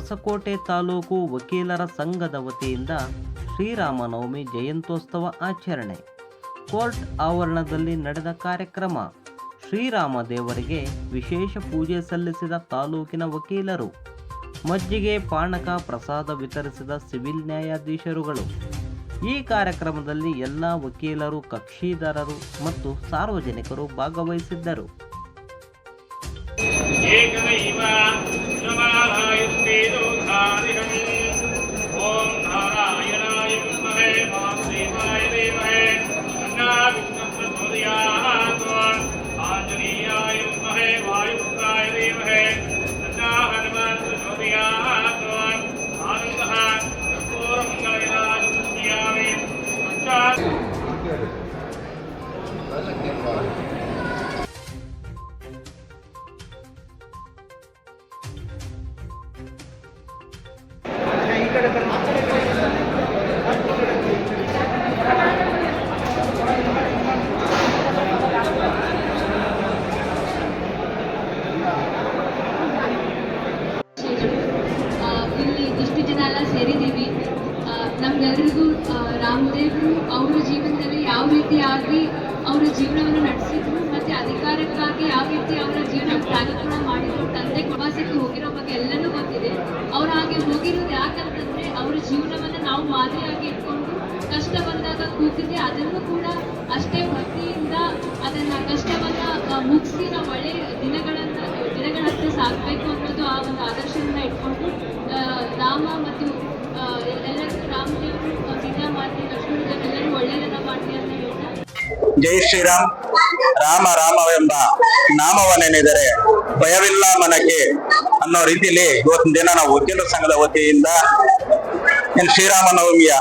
ಹೊಸಕೋಟೆ ತಾಲೂಕು ವಕೀಲರ ಸಂಘದ ವತಿಯಿಂದ ಶ್ರೀರಾಮನವಮಿ ಜಯಂತ್ಯೋತ್ಸವ ಆಚರಣೆ. ಕೋರ್ಟ್ ಆವರಣದಲ್ಲಿ ನಡೆದ ಕಾರ್ಯಕ್ರಮ. ಶ್ರೀರಾಮ ದೇವರಿಗೆ ವಿಶೇಷ ಪೂಜೆ ಸಲ್ಲಿಸಿದ ತಾಲೂಕಿನ ವಕೀಲರು. ಮಜ್ಜಿಗೆ ಪಾನಕ ಪ್ರಸಾದ ವಿತರಿಸಿದ ಸಿವಿಲ್ ನ್ಯಾಯಾಧೀಶರುಗಳು. ಈ ಕಾರ್ಯಕ್ರಮದಲ್ಲಿ ಎಲ್ಲ ವಕೀಲರು, ಕಕ್ಷಿದಾರರು ಮತ್ತು ಸಾರ್ವಜನಿಕರು ಭಾಗವಹಿಸಿದ್ದರು. ಇಲ್ಲಿ ಇಷ್ಟು ಜನ ಎಲ್ಲ ಸೇರಿದ್ದೀವಿ. ನಮ್ಗೆಲ್ರಿಗೂ ರಾಮದೇವರು ಅವರ ಜೀವನದಲ್ಲಿ ಯಾವ ರೀತಿಯಾಗಿ ಅವರ ಜೀವನವನ್ನು ನಡೆಸಿದ್ರು ಮತ್ತು ಅಧಿಕಾರಕ್ಕಾಗಿ ಯಾವ ರೀತಿ ಅವರ ಜೀವನ ತ್ಯಾಗ ಕೂಡ ಮಾಡಿದ್ರು, ತಂದೆ ಪ್ರವಾಸಕ್ಕೆ ಹೋಗಿರೋ ಬಗ್ಗೆ ಎಲ್ಲನೂ ಗೊತ್ತಿದೆ. ಅವ್ರು ಹಾಗೆ ಹೋಗಿರೋದು ಯಾಕಂತಂದರೆ ಅವರ ಜೀವನವನ್ನು ನಾವು ಮಾದರಿಯಾಗಿ ಇಟ್ಕೊಂಡು ಕಷ್ಟ ಬಂದಾಗ ಕೂತಿದೆ, ಅದನ್ನು ಕೂಡ ಅಷ್ಟೇ ಭಕ್ತಿಯಿಂದ ಅದನ್ನು ಕಷ್ಟವನ್ನು ಮುಗಿಸಿ ನಾವು ಒಳ್ಳೆಯ ದಿನಗಳತ್ತ ಸಾಗಬೇಕು ಅನ್ನೋದು ಆ ಒಂದು ಆದರ್ಶವನ್ನು ಇಟ್ಕೊಂಡು ರಾಮ ಮತ್ತು ಎಲ್ಲರಿಗೂ ರಾಮದೇವರು, ಸೀತಾ ಮಾತೆ, ಲಕ್ಷ್ಮಣ ಎಲ್ಲರೂ ಒಳ್ಳೆಯದನ್ನ ಮಾಡಲಿ ಅಂತ ಹೇಳ್ತಾ, ಜೈ ಶ್ರೀರಾಮ್. ರಾಮ ರಾಮವೆಂಬ ನಾಮವನ್ನೆನೆದರೆ ಭಯವಿಲ್ಲ ಮನಕ್ಕೆ ಅನ್ನೋ ರೀತಿಯಲ್ಲಿ ಇವತ್ತಿನ ದಿನ ನಾವು ವಕೀಲರ ಸಂಘದ ವತಿಯಿಂದ ಶ್ರೀರಾಮನವಮಿಯ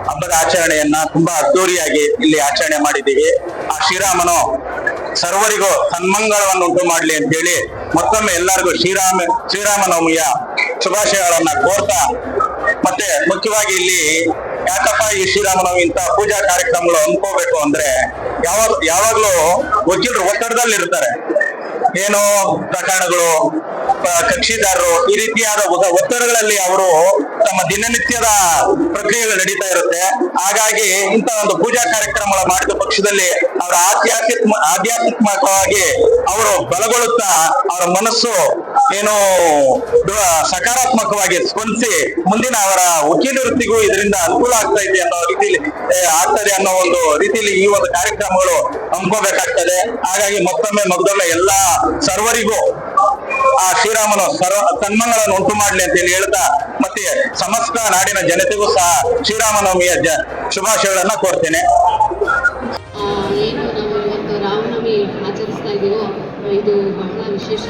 ಹಬ್ಬದ ಆಚರಣೆಯನ್ನ ತುಂಬಾ ಅದ್ದೂರಿಯಾಗಿ ಇಲ್ಲಿ ಆಚರಣೆ ಮಾಡಿದ್ದೀವಿ. ಆ ಶ್ರೀರಾಮನು ಸರ್ವರಿಗೂ ಸನ್ಮಂಗಳವನ್ನು ಉಂಟು ಮಾಡಲಿ ಅಂತ ಹೇಳಿ ಮತ್ತೊಮ್ಮೆ ಎಲ್ಲರಿಗೂ ಶ್ರೀರಾಮನವಮಿಯ ಶುಭಾಶಯಗಳನ್ನ ಕೋರ್ತಾ, ಮತ್ತೆ ಮುಖ್ಯವಾಗಿ ಇಲ್ಲಿ ಯಾಕಪ್ಪ ಈ ಶ್ರೀರಾಮನವಮಿ ಇಂತ ಪೂಜಾ ಕಾರ್ಯಕ್ರಮಗಳು ಅನ್ಕೋಬೇಕು ಅಂದ್ರೆ ಯಾವಾಗ್ಲೂ ವಕೀಲರು ಒತ್ತಡದಲ್ಲಿ ಇರ್ತಾರೆ. ಏನೋ ಪ್ರಕರಣಗಳು, ಕಕ್ಷಿದಾರರು ಈ ರೀತಿಯಾದ ಒತ್ತಡಗಳಲ್ಲಿ ಅವರು ತಮ್ಮ ದಿನನಿತ್ಯದ ಪ್ರಕ್ರಿಯೆಗಳು ನಡೀತಾ ಇರುತ್ತೆ. ಹಾಗಾಗಿ ಇಂಥ ಒಂದು ಪೂಜಾ ಕಾರ್ಯಕ್ರಮಗಳ ಮಾಡಿದ ಪಕ್ಷದಲ್ಲಿ ಅವರ ಆಧ್ಯಾತ್ಮಿಕವಾಗಿ ಅವರು ಬಲಗೊಳ್ಳುತ್ತಾ ಅವರ ಮನಸ್ಸು ಏನು ಸಕಾರಾತ್ಮಕವಾಗಿ ಸ್ಪಂದಿಸಿ ಮುಂದಿನ ಅವರ ವಕೀಲ ವೃತ್ತಿಗೂ ಇದರಿಂದ ಅನುಕೂಲ ಆಗ್ತಾ ಇದೆ ಅನ್ನೋ ರೀತಿಯಲ್ಲಿ ಆಗ್ತದೆ ಅನ್ನೋ ಒಂದು ರೀತಿಯಲ್ಲಿ ಈ ಒಂದು ಕಾರ್ಯಕ್ರಮಗಳು ಹಮ್ಮಿಕೋಬೇಕಾಗ್ತದೆ. ಹಾಗಾಗಿ ಮತ್ತೊಮ್ಮೆ ಎಲ್ಲ ಸರ್ವರಿಗೂ ಆ ಶ್ರೀರಾಮನು ಸನ್ಮಾನಗಳನ್ನು ಉಂಟು ಮಾಡಲಿ ಅಂತ ಹೇಳಿ ಹೇಳ್ತಾ, ಮತ್ತೆ ಸಮಸ್ತ ನಾಡಿನ ಜನತೆಗೂ ಸಹ ಶ್ರೀರಾಮನವಮಿಯ ಶುಭಾಶಯಗಳನ್ನ ಕೋರ್ತೇನೆ. ಏನು ನಾವು ಇವತ್ತು ರಾಮನವಮಿ ಆಚರಿಸ್ತಾ ಇದ್ದೀವೋ ಇದು ಬಹಳ ವಿಶೇಷ.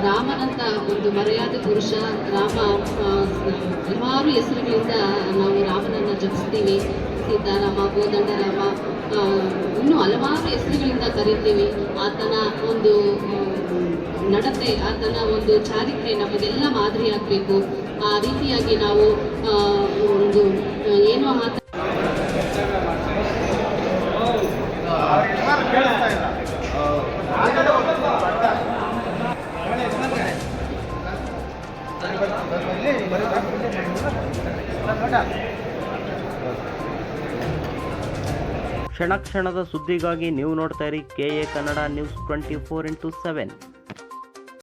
ರಾಮನಂತ ಒಂದು ಮರ್ಯಾದೆ ಪುರುಷ ರಾಮ, ಹಲವಾರು ಹೆಸರುಗಳಿಂದ ನಾವು ರಾಮನನ್ನು ಜಪಿಸ್ತೀವಿ. ಸೀತಾರಾಮ, ಕೋದಂಡರಾಮ, ಇನ್ನೂ ಹಲವಾರು ಹೆಸರುಗಳಿಂದ ಕರಿತೀವಿ. ಆತನ ಒಂದು ನಡತೆ, ಆತನ ಒಂದು ಚಾರಿತ್ರ್ಯ ನಮಗೆಲ್ಲ ಮಾದರಿಯಾಗಬೇಕು. ಆ ರೀತಿಯಾಗಿ ನಾವು ಒಂದು ಏನೋ ಆತ ಕ್ಷಣ ಕ್ಷಣದ ಸುದ್ದಿಗಾಗಿ ನೀವು ನೋಡ್ತಾ ಇರಿ KA ಕನ್ನಡ ನ್ಯೂಸ್ 24/7.